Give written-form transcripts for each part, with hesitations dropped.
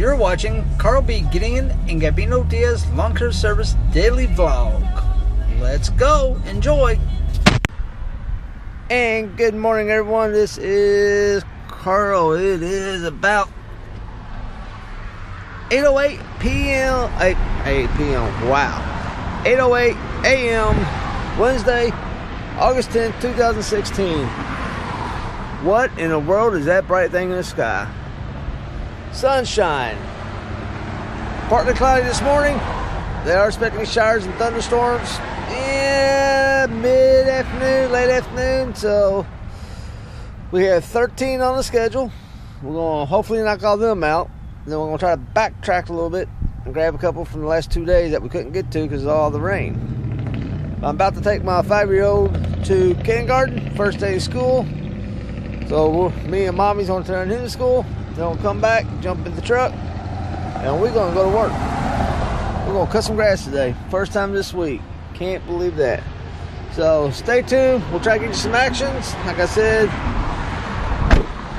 You're watching Carl B. Gideon and Gabino Diaz Lawn Care Service Daily Vlog. Let's go. Enjoy. And good morning, everyone. This is Carl. It is about 8:08 p.m. 8 p.m. Wow. 8:08 a.m. Wednesday, August 10th, 2016. What in the world is that bright thing in the sky? Sunshine. Partly cloudy this morning. They are expecting showers and thunderstorms in mid-afternoon, late afternoon. So we have 13 on the schedule. We're going to hopefully knock all them out. Then we're going to try to backtrack a little bit and grab a couple from the last 2 days that we couldn't get to because of all the rain. I'm about to take my 5-year-old to kindergarten, first day of school. So me and mommy's going to turn him to school. Then we'll come back, jump in the truck, and we're going to go to work. We're going to cut some grass today. First time this week. Can't believe that. So stay tuned. We'll try to get you some actions. Like I said,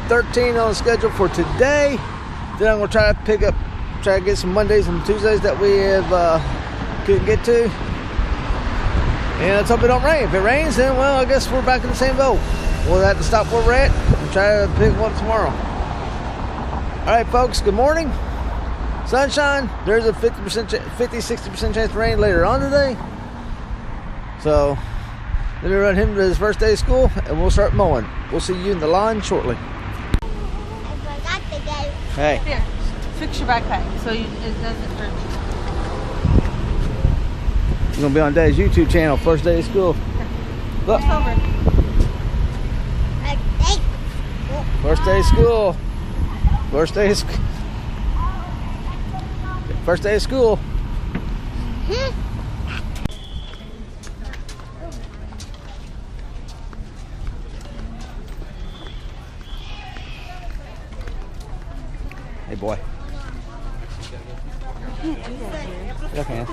13 on the schedule for today. Then I'm going to try to get some Mondays and Tuesdays that we have couldn't get to. And let's hope it don't rain. If it rains, then, well, I guess we're back in the same boat. We'll have to stop where we're at and try to pick one tomorrow. Alright, folks, good morning. Sunshine. There's a 50-60% chance of rain later on today. So, let me run him to his first day of school and we'll start mowing. We'll see you in the lawn shortly. I forgot to go. Hey. Here, fix your backpack so it doesn't hurt you. You're going to be on Dad's YouTube channel, first day of school. Look. It's over. First day of school. First day of school. First day of school. Hey, boy. Okay.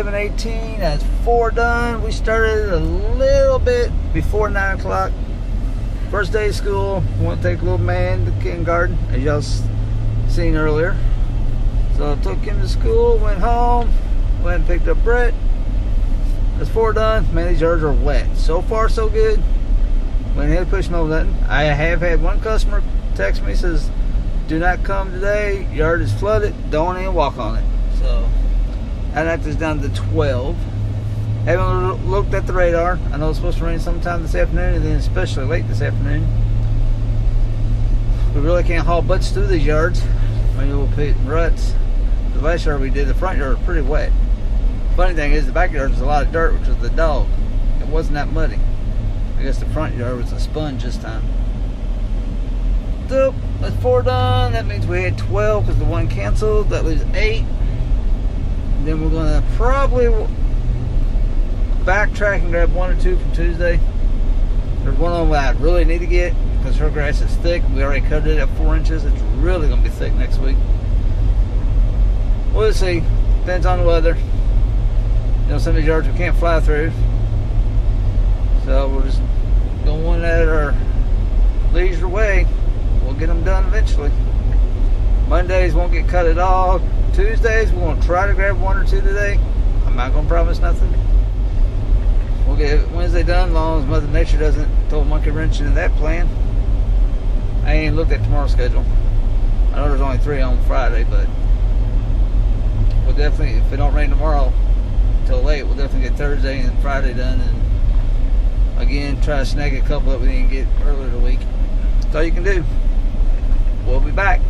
11:18. That's 4 done. We started a little bit before 9 o'clock. First day of school. Want to take little man to kindergarten, as y'all seen earlier. So I took him to school, went home, went and picked up Brett. That's 4 done. Man, these yards are wet. So far, so good. Went ahead and pushed no nothing. I have had one customer text me, says, do not come today. Yard is flooded. Don't even walk on it. So I knocked this down to 12. Haven't looked at the radar. I know it's supposed to rain sometime this afternoon, and then especially late this afternoon. We really can't haul butts through these yards. Maybe we'll put ruts. The last yard we did, the front yard was pretty wet. Funny thing is, the backyard was a lot of dirt, which was the dog. It wasn't that muddy. I guess the front yard was a sponge this time. So, that's 4 done. That means we had 12 because the one canceled. That leaves 8. And then we're going to probably backtrack and grab 1 or 2 from Tuesday. There's one of them that I really need to get because her grass is thick. We already cut it at 4 inches. It's really going to be thick next week. We'll see. Depends on the weather. You know, some of these yards we can't fly through. So we're just going at our leisure way. We'll get them done eventually. Mondays won't get cut at all. Tuesdays we're going to try to grab 1 or 2 today. I'm not going to promise nothing. We'll get Wednesday done as long as Mother Nature doesn't throw a monkey wrench into that plan. I ain't looked at tomorrow's schedule. I know there's only 3 on Friday, but we'll definitely, if it don't rain tomorrow till late, we'll definitely get Thursday and Friday done, and again try to snag a couple that we didn't get earlier in the week. That's all you can do. We'll be back.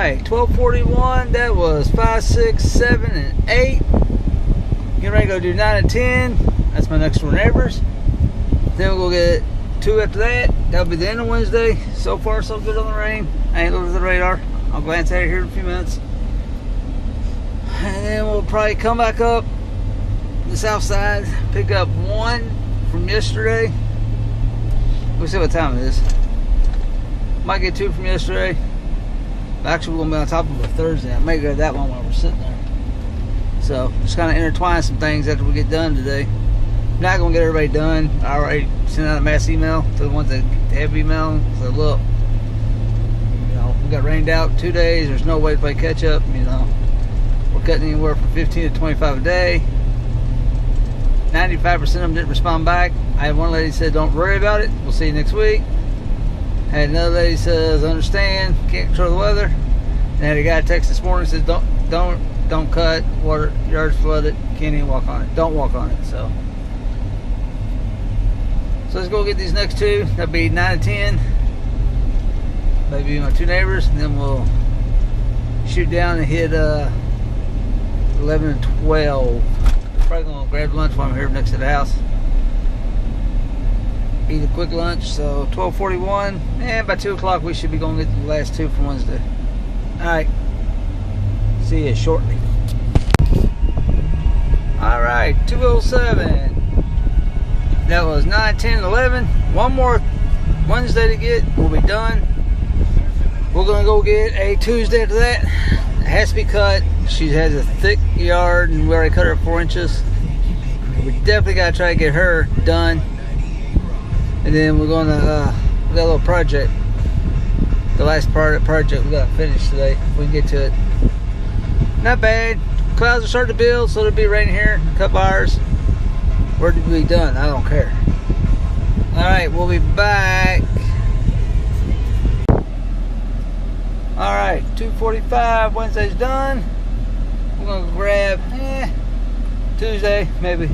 right, 12:41. That was 5, 6, 7, and 8. Getting ready to go do 9 and 10. That's my next door neighbors. Then we'll get 2 after that. That'll be the end of Wednesday. So far, so good on the rain. I ain't looked at the radar. I'll glance at it here in a few minutes. And then we'll probably come back up the south side, pick up 1 from yesterday. We'll see what time it is. Might get 2 from yesterday. Actually, we're going to be on top of a Thursday. I may grab that one while we're sitting there. So, just kind of intertwine some things after we get done today. Not going to get everybody done. I already sent out a mass email to the ones that have email. So, look, you know, we got rained out 2 days. There's no way to play catch up. You know, we're cutting anywhere from 15 to 25 a day. 95% of them didn't respond back. I had one lady said, don't worry about it. We'll see you next week. Had another lady says, understand, can't control the weather. And had a guy text this morning says, don't cut, water, yard's flooded, can't even walk on it. Don't walk on it. So let's go get these next 2. That'll be 9 and 10. Maybe my 2 neighbors, and then we'll shoot down and hit 11 and 12. Probably gonna grab lunch while I'm here next to the house. Eat a quick lunch. So 12:41, and by 2 o'clock we should be going to get the last 2 from Wednesday. All right. See you shortly. All right, 2:07. That was 9, 10, and 11. 1 more Wednesday to get. We'll be done. We're gonna go get a Tuesday after that. It has to be cut. She has a thick yard, and we already cut her 4 inches. We definitely gotta try to get her done. And then we're gonna we got a little project. The last part of the project we gotta finish today. If we can get to it. Not bad. Clouds are starting to build, so it'll be raining here in a couple hours. We're to be done. I don't care. All right, we'll be back. All right, 2:45. Wednesday's done. We're gonna grab Tuesday, maybe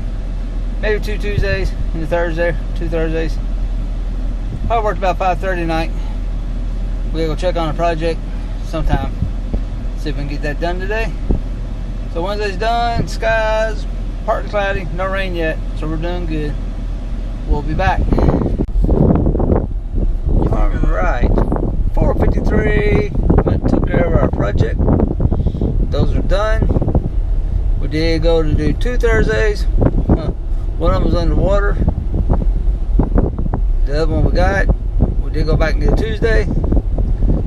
2 Tuesdays and a Thursday, 2 Thursdays. Probably worked about 5:30 tonight. We're gonna go check on a project sometime. See if we can get that done today. So Wednesday's done. Skies partly cloudy, no rain yet, so we're doing good. We'll be back. All right, 4:53. Went and took care of our project. Those are done. We did go to do 2 Thursdays. One of them was underwater. The other one we got. We did go back and get a Tuesday.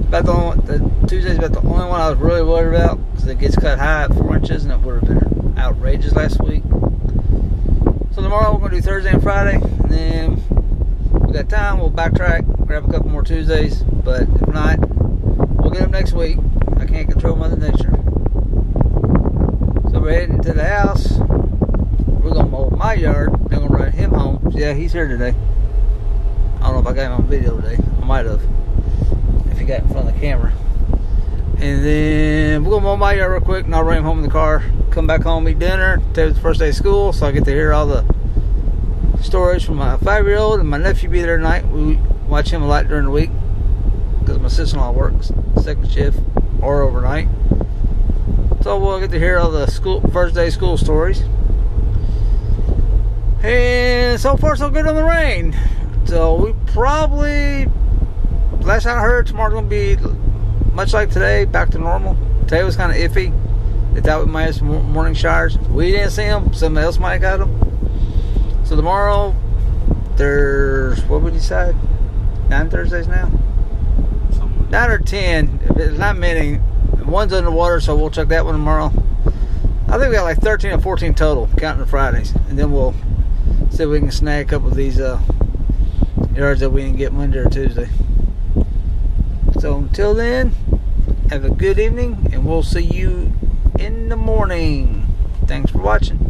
About the Tuesday's about the only one I was really worried about because it gets cut high at 4 inches, and it would have been outrageous last week. So tomorrow we're going to do Thursday and Friday, and then we got time. We'll backtrack, grab a couple more Tuesdays, but if not, we'll get them next week. I can't control Mother Nature. So we're heading to the house. We're going to mow my yard. Then we're going to run him home. Yeah, he's here today. I don't know if I got him on video today. I might have, if he got in front of the camera. And then we're going to mow my yard real quick, and I'll run him home in the car. Come back home, eat dinner. Today was the first day of school, so I get to hear all the stories from my 5-year-old, and my nephew be there tonight. We watch him a lot during the week because my sister-in-law works second shift or overnight. So we'll get to hear all the first day school stories. And so far so good on the rain. So we probably, last I heard, tomorrow's going to be much like today, back to normal. Today was kind of iffy. They thought we might have some morning showers. We didn't see them. Somebody else might have got them. So tomorrow, there's, what would you say? 9 Thursdays now? 9 or 10. It's not many. One's underwater, so we'll check that one tomorrow. I think we got like 13 or 14 total, counting the Fridays. And then we'll see if we can snag a couple of these yards that we didn't get Monday or Tuesday. So until then, have a good evening, and we'll see you in the morning. Thanks for watching.